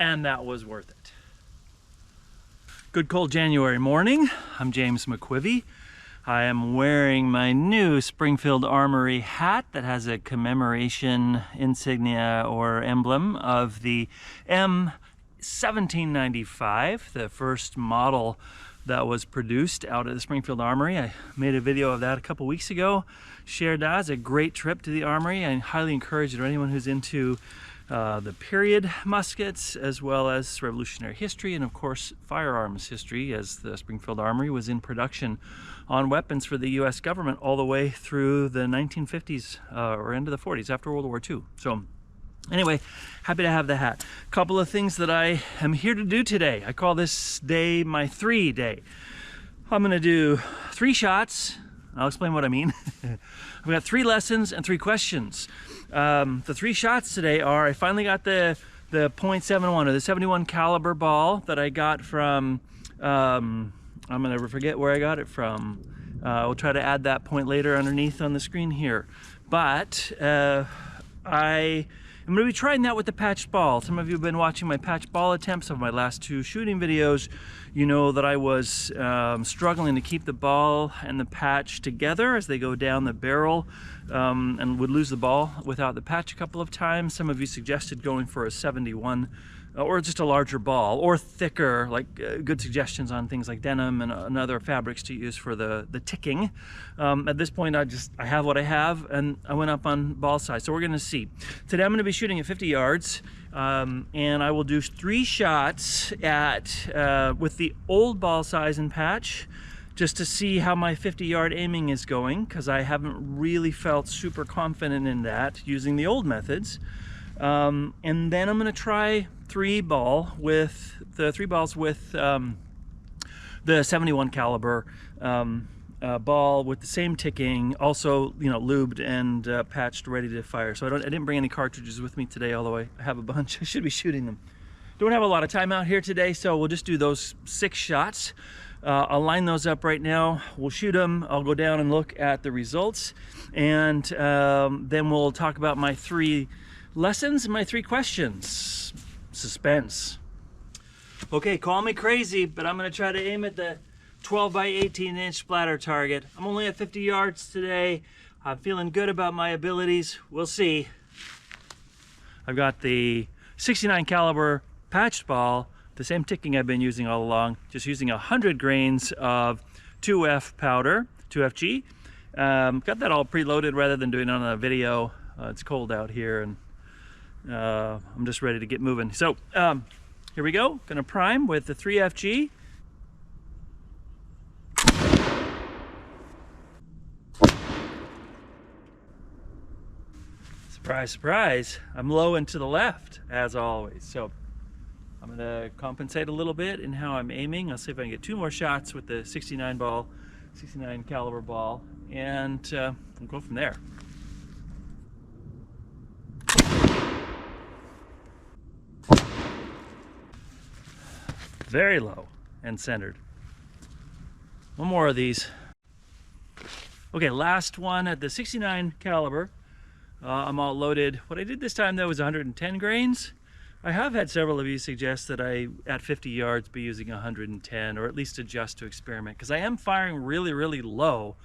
and that was worth it. Good cold January morning. I'm James McQuivey. I am wearing my new Springfield Armory hat that has a commemoration insignia or emblem of the M1795, the first model that was produced out at the Springfield Armory. I made a video of that a couple weeks ago, shared that. It's a great trip to the Armory. I highly encourage it to anyone who's into the period muskets, as well as Revolutionary history, and of course firearms history, as the Springfield Armory was in production on weapons for the US government all the way through the 1950s or into the 40s, after World War II. So anyway, happy to have the hat. Couple of things that I am here to do today. I call this day my 3 day. I'm gonna do 3 shots. I'll explain what I mean. I've got 3 lessons and 3 questions. The 3 shots today are, I finally got the .71 or the 71 caliber ball that I got from, I'm gonna forget where I got it from. We'll try to add that point later underneath on the screen here. But I'm gonna be trying that with the patched ball. Some of you have been watching my patched ball attempts of my last 2 shooting videos. You know that I was struggling to keep the ball and the patch together as they go down the barrel, and would lose the ball without the patch a couple of times. Some of you suggested going for a 71 or just a larger ball, or thicker, like good suggestions on things like denim and other fabrics to use for the ticking. At this point, I have what I have, and I went up on ball size. So we're gonna see. Today I'm gonna be shooting at 50 yards, and I will do 3 shots with the old ball size and patch, just to see how my 50-yard aiming is going, because I haven't really felt super confident in that using the old methods. And then I'm gonna try 3 balls with the 71 caliber ball with the same ticking, also, you know, lubed and patched, ready to fire. So I didn't bring any cartridges with me today, although I have a bunch. I should be shooting them. Don't have a lot of time out here today, so we'll just do those 6 shots. I'll line those up right now. We'll shoot them. I'll go down and look at the results, and then we'll talk about my 3 lessons and my 3 questions. Suspense. Okay, call me crazy, but I'm gonna try to aim at the 12 by 18 inch splatter target. I'm only at 50 yards today. I'm feeling good about my abilities. We'll see. I've got the 69 caliber patched ball, the same ticking I've been using all along, just using 100 grains of 2F powder, 2FG. Got that all preloaded rather than doing it on a video. It's cold out here, and I'm just ready to get moving. So here we go. Gonna prime with the 3FG. Surprise, surprise. I'm low and to the left, as always. So I'm gonna compensate a little bit in how I'm aiming. I'll see if I can get 2 more shots with the 69 caliber ball, and we'll go from there. Very low and centered. 1 more of these. Okay, last one at the 69 caliber. I'm all loaded. What I did this time though was 110 grains. I have had several of you suggest that I, at 50 yards, be using 110, or at least adjust to experiment, because I am firing really, really low,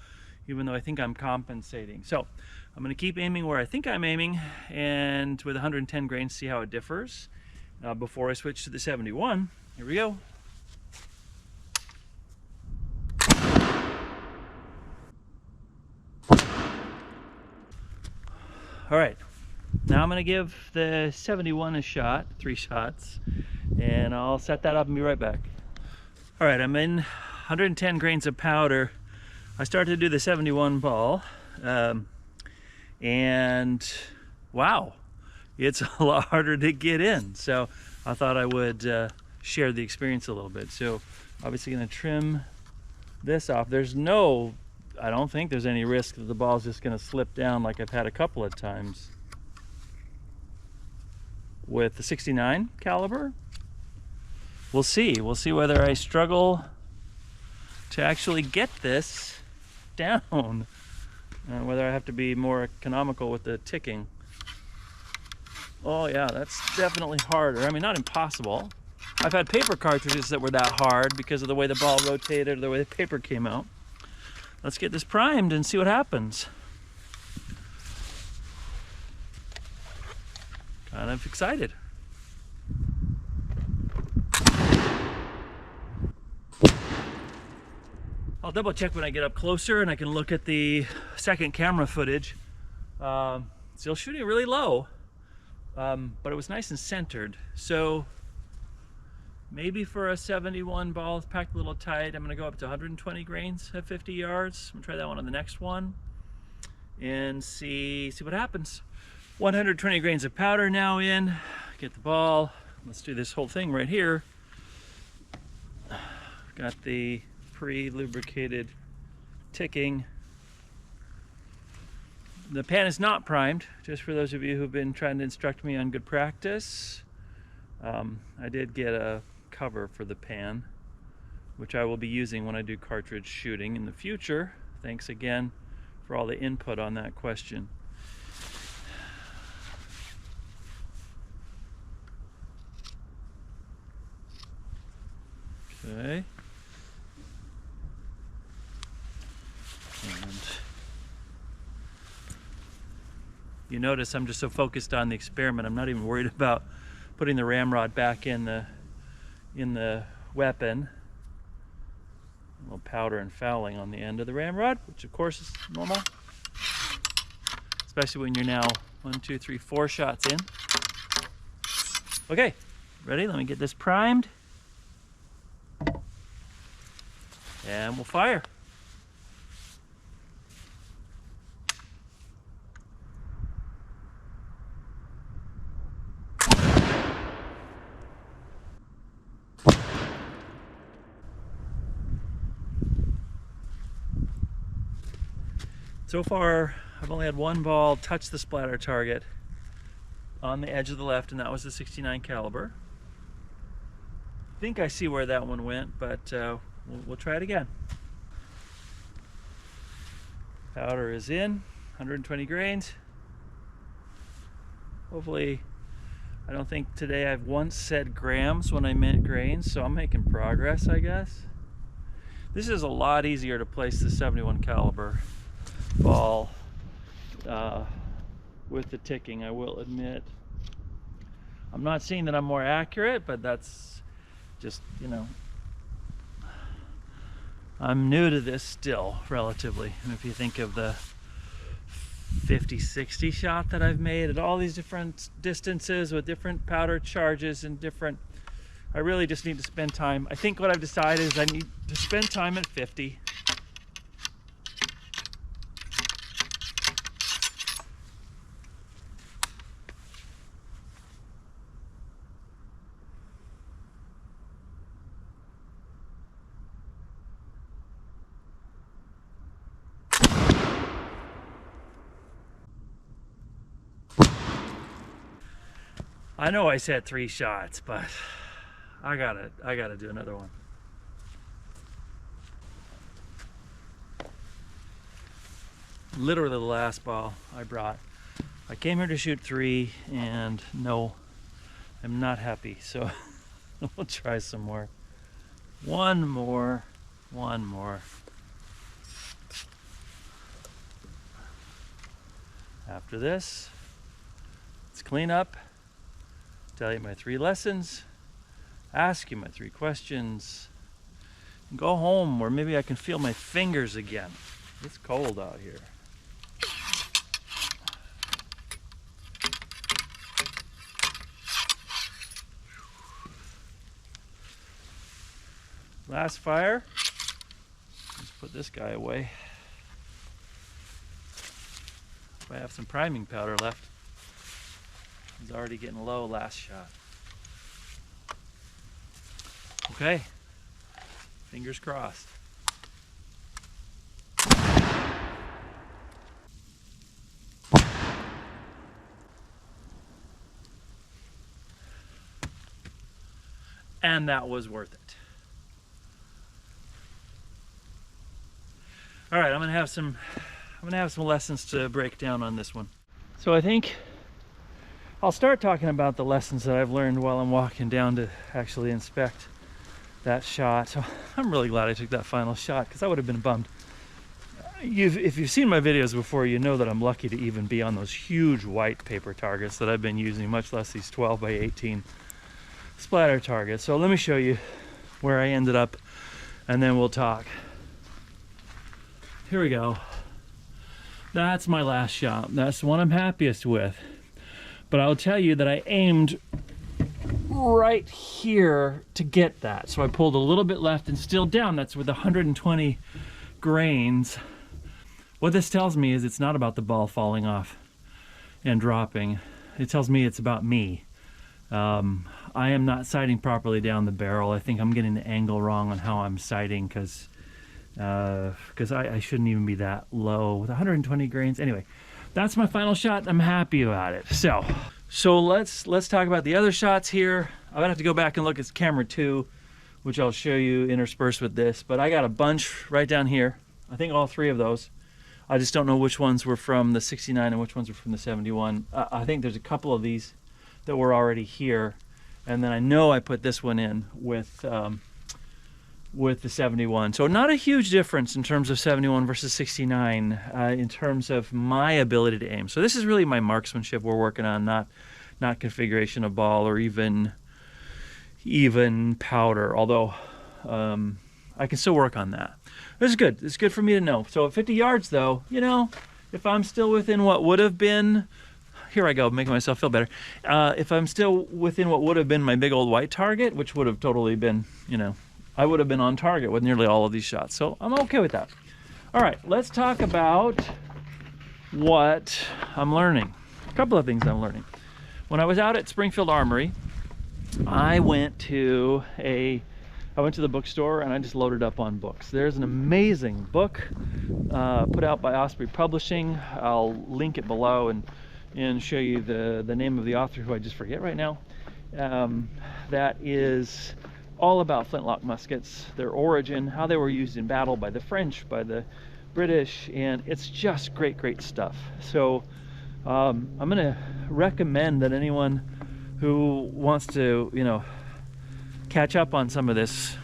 even though I think I'm compensating. So I'm gonna keep aiming where I think I'm aiming, and with 110 grains, see how it differs before I switch to the 71. Here we go. All right, now I'm gonna give the 71 a shot, 3 shots, and I'll set that up and be right back. All right, I'm in 110 grains of powder. I started to do the 71 ball, and wow, it's a lot harder to get in. So I thought I would share the experience a little bit. So obviously gonna trim this off. I don't think there's any risk that the ball's just gonna slip down like I've had a couple of times with the 69 caliber. We'll see whether I struggle to actually get this down, whether I have to be more economical with the ticking. Oh yeah, that's definitely harder. I mean, not impossible. I've had paper cartridges that were that hard because of the way the ball rotated or the way the paper came out. Let's get this primed and see what happens. Kind of excited. I'll double check when I get up closer and I can look at the second camera footage. Still shooting really low, but it was nice and centered. So maybe for a 71 ball packed a little tight, I'm gonna go up to 120 grains at 50 yards. I'm gonna try that one on the next one and see what happens. 120 grains of powder now in. Get the ball. Let's do this whole thing right here. Got the pre-lubricated ticking. The pan is not primed, just for those of you who've been trying to instruct me on good practice. I did get a cover for the pan, which I will be using when I do cartridge shooting in the future. Thanks again for all the input on that question. Okay. And you notice I'm just so focused on the experiment, I'm not even worried about putting the ramrod back in the weapon. A little powder and fouling on the end of the ramrod, which of course is normal, especially when you're now 1, 2, 3, 4 shots in. Okay, ready? Let me get this primed. And we'll fire. So far, I've only had one ball touch the splatter target on the edge of the left, and that was the 69 caliber. I think I see where that one went, but we'll try it again. Powder is in, 120 grains. Hopefully, I don't think today I've once said grams when I meant grains, so I'm making progress, I guess. This is a lot easier to place the 71 caliber ball with the ticking, I will admit. I'm not saying that I'm more accurate, but that's just, you know, I'm new to this still, relatively. And if you think of the 50-60 shot that I've made at all these different distances with different powder charges and different, I really just need to spend time. I think what I've decided is I need to spend time at 50. I know I said 3 shots, but I gotta do another one. Literally the last ball I brought. I came here to shoot 3, and no, I'm not happy. So we'll try some more. One more. After this, let's clean up. Tell you my 3 lessons, ask you my 3 questions, and go home where maybe I can feel my fingers again. It's cold out here. Last fire. Let's put this guy away. If I have some priming powder left. It's already getting low last shot. Okay, fingers crossed. And that was worth it. All right, I'm gonna have some lessons to break down on this one. So I think I'll start talking about the lessons that I've learned while I'm walking down to actually inspect that shot. So I'm really glad I took that final shot, because I would have been bummed. If you've seen my videos before, you know that I'm lucky to even be on those huge white paper targets that I've been using, much less these 12 by 18 splatter targets. So let me show you where I ended up, and then we'll talk. Here we go. That's my last shot. That's the one I'm happiest with. But I'll tell you that I aimed right here to get that. So I pulled a little bit left and still down. That's with 120 grains. What this tells me is it's not about the ball falling off and dropping. It tells me it's about me. I am not sighting properly down the barrel. I think I'm getting the angle wrong on how I'm sighting, because I shouldn't even be that low with 120 grains. Anyway, that's my final shot. I'm happy about it. So let's talk about the other shots here. I'm gonna have to go back and look at camera 2, which I'll show you interspersed with this. But I got a bunch right down here. I think all 3 of those. I just don't know which ones were from the 69 and which ones were from the 71. I think there's a couple of these that were already here, and then I know I put this one in with the 71. So not a huge difference in terms of 71 versus 69 in terms of my ability to aim. So this is really my marksmanship we're working on, not configuration of ball or even powder, although I can still work on that. This is good. It's good for me to know. So at 50 yards though, you know, if I'm still within what would have been, here I go, making myself feel better. If I'm still within what would have been my big old white target, which would have totally been, you know, I would have been on target with nearly all of these shots. So I'm okay with that. All right, let's talk about what I'm learning. A couple of things I'm learning. When I was out at Springfield Armory, I went to the bookstore and I just loaded up on books. There's an amazing book put out by Osprey Publishing. I'll link it below and show you the name of the author, who I just forget right now. That is all about flintlock muskets, their origin, how they were used in battle by the French, by the British, and it's just great stuff. So I'm gonna recommend that anyone who wants to, you know, catch up on some of this,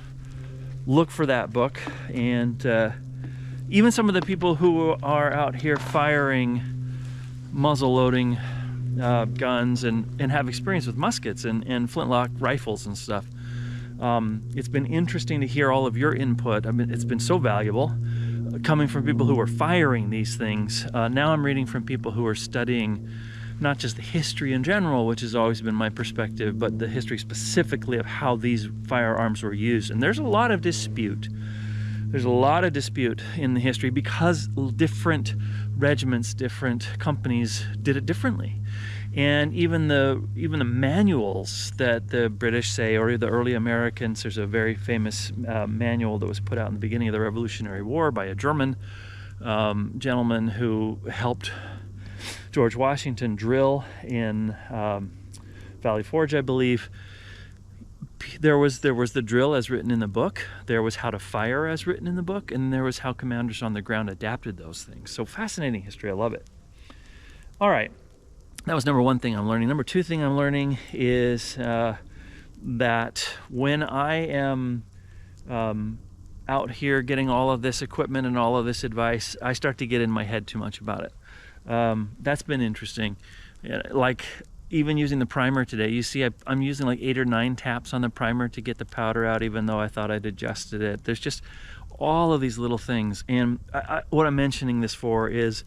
look for that book. And even some of the people who are out here firing muzzle loading guns and have experience with muskets and flintlock rifles and stuff. It's been interesting to hear all of your input. I mean, it's been so valuable coming from people who are firing these things. Now I'm reading from people who are studying not just the history in general, which has always been my perspective, but the history specifically of how these firearms were used. And there's a lot of dispute. There's a lot of dispute in the history because different regiments, different companies did it differently. And even the manuals that the British say, or the early Americans, there's a very famous manual that was put out in the beginning of the Revolutionary War by a German gentleman who helped George Washington drill in Valley Forge, I believe. There was the drill as written in the book, there was how to fire as written in the book, and there was how commanders on the ground adapted those things. So fascinating history, I love it. All right, that was number 1 thing I'm learning. Number 2 thing I'm learning is that when I am out here getting all of this equipment and all of this advice, I start to get in my head too much about it. That's been interesting. Like even using the primer today, you see I'm using like 8 or 9 taps on the primer to get the powder out, even though I thought I'd adjusted it. There's just all of these little things. And what I'm mentioning this for is,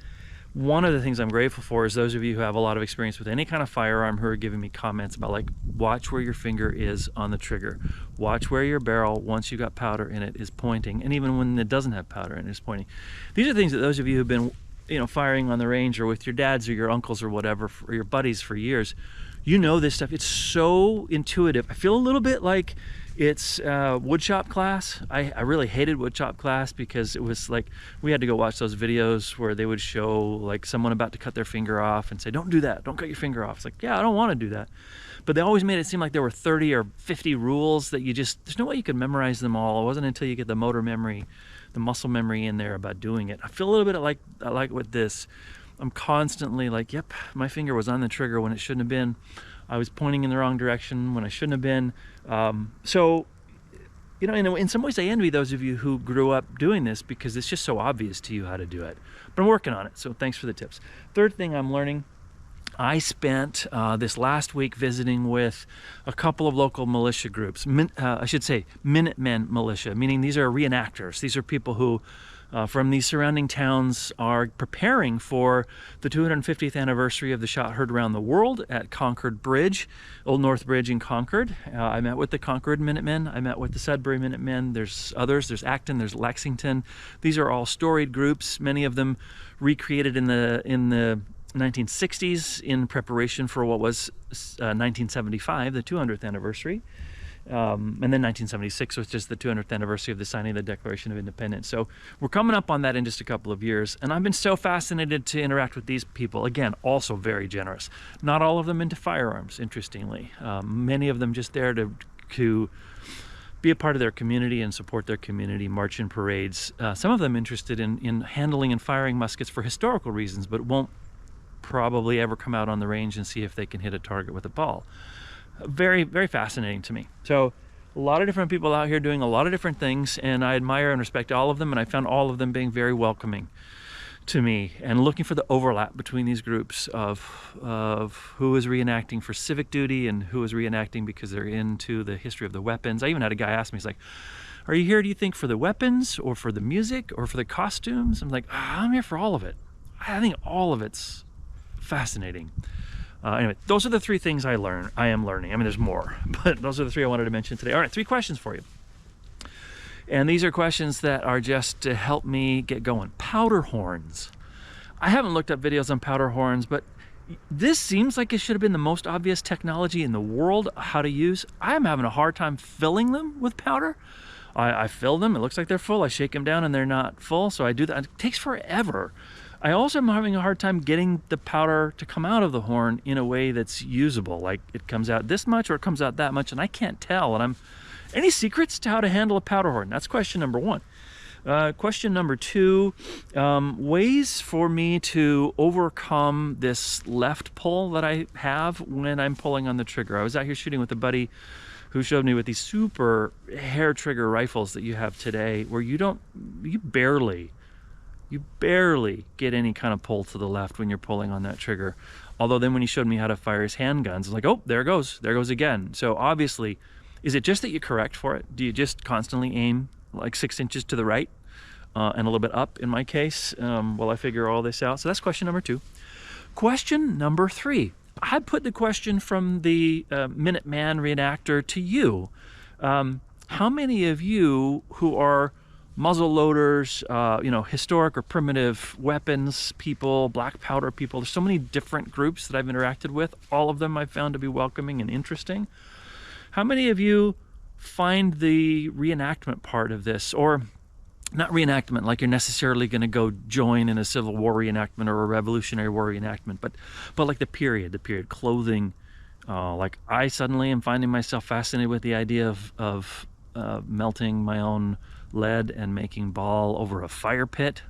one of the things I'm grateful for is those of you who have a lot of experience with any kind of firearm who are giving me comments about, like, watch where your finger is on the trigger. Watch where your barrel, once you got powder in it, is pointing. And even when it doesn't have powder in it, is pointing. These are things that those of you who've been, you know, firing on the range or with your dads or your uncles or whatever, or your buddies for years, you know this stuff. It's so intuitive. I feel a little bit like it's woodshop class. I really hated woodshop class because it was like we had to go watch those videos where they would show like someone about to cut their finger off and say, don't do that, don't cut your finger off. It's like, yeah, I don't want to do that. But they always made it seem like there were 30 or 50 rules that there's no way you could memorize them all. It wasn't until you get the motor memory, the muscle memory in there about doing it. I feel a little bit like with this. I'm constantly like, yep, my finger was on the trigger when it shouldn't have been. I was pointing in the wrong direction when I shouldn't have been. So, you know, in some ways I envy those of you who grew up doing this because it's just so obvious to you how to do it. But I'm working on it, so thanks for the tips. Third thing I'm learning, I spent this last week visiting with a couple of local militia groups. I should say Minutemen militia, meaning these are reenactors. These are people who from these surrounding towns are preparing for the 250th anniversary of the shot heard around the world at Concord Bridge, Old North Bridge in Concord. I met with the Concord Minutemen. I met with the Sudbury Minutemen. There's others. There's Acton. There's Lexington. These are all storied groups. Many of them recreated in the 1960s in preparation for what was 1975, the 200th anniversary. And then 1976 was just the 200th anniversary of the signing of the Declaration of Independence. So we're coming up on that in just a couple of years. And I've been so fascinated to interact with these people. Again, also very generous. Not all of them into firearms, interestingly. Many of them just there to be a part of their community and support their community, march in parades. Some of them interested in handling and firing muskets for historical reasons, but won't probably ever come out on the range and see if they can hit a target with a ball. Very, very fascinating to me. So a lot of different people out here doing a lot of different things, and I admire and respect all of them, and I found all of them being very welcoming to me and looking for the overlap between these groups of who is reenacting for civic duty and who is reenacting because they're into the history of the weapons. I even had a guy ask me, he's like, are you here, do you think, for the weapons or for the music or for the costumes? I'm like, I'm here for all of it. I think all of it's fascinating. Anyway, those are the three things I am learning. I mean, there's more, but those are the three I wanted to mention today. All right, 3 questions for you. And these are questions that are just to help me get going. Powder horns. I haven't looked up videos on powder horns, but this seems like it should have been the most obvious technology in the world how to use. I'm having a hard time filling them with powder. I fill them, it looks like they're full. I shake them down and they're not full, so I do that. It takes forever. I also am having a hard time getting the powder to come out of the horn in a way that's usable. Like it comes out this much or it comes out that much, and I can't tell. And any secrets to how to handle a powder horn? That's question number 1. Question number 2, ways for me to overcome this left pull that I have when I'm pulling on the trigger. I was out here shooting with a buddy who showed me with these super hair trigger rifles that you have today, where you barely get any kind of pull to the left when you're pulling on that trigger. Although then when he showed me how to fire his handguns, I was like, oh, there it goes again. So obviously, is it just that you correct for it? Do you just constantly aim like 6 inches to the right and a little bit up in my case while I figure all this out? So that's question number 2. Question number 3. I put the question from the Minuteman reenactor to you. How many of you who are muzzle loaders, historic or primitive weapons people, black powder people, there's so many different groups that I've interacted with. All of them I've found to be welcoming and interesting. How many of you find the reenactment part of this, or not reenactment like you're necessarily going to go join in a Civil War reenactment or a Revolutionary War reenactment, but like the period clothing. Like I suddenly am finding myself fascinated with the idea of melting my own lead and making ball over a fire pit.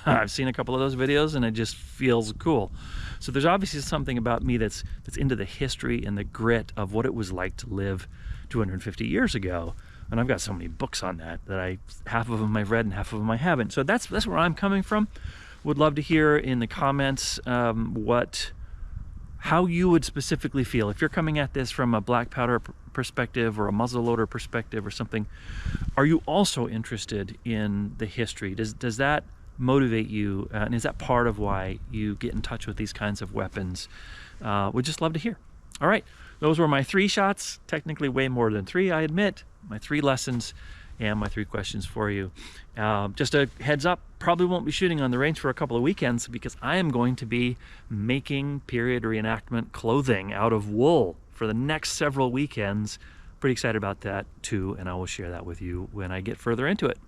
I've seen a couple of those videos and it just feels cool. So there's obviously something about me that's into the history and the grit of what it was like to live 250 years ago. And I've got so many books on that half of them I've read and half of them I haven't. So that's where I'm coming from. Would love to hear in the comments how you would specifically feel if you're coming at this from a black powder perspective or a muzzleloader perspective or something. Are you also interested in the history? Does that motivate you, and is that part of why you get in touch with these kinds of weapons? Would just love to hear. All right, those were my 3 shots, technically way more than 3, I admit, my 3 lessons and my 3 questions for you. Just a heads up, probably won't be shooting on the range for a couple of weekends because I am going to be making period reenactment clothing out of wool for the next several weekends. Pretty excited about that too, and I will share that with you when I get further into it.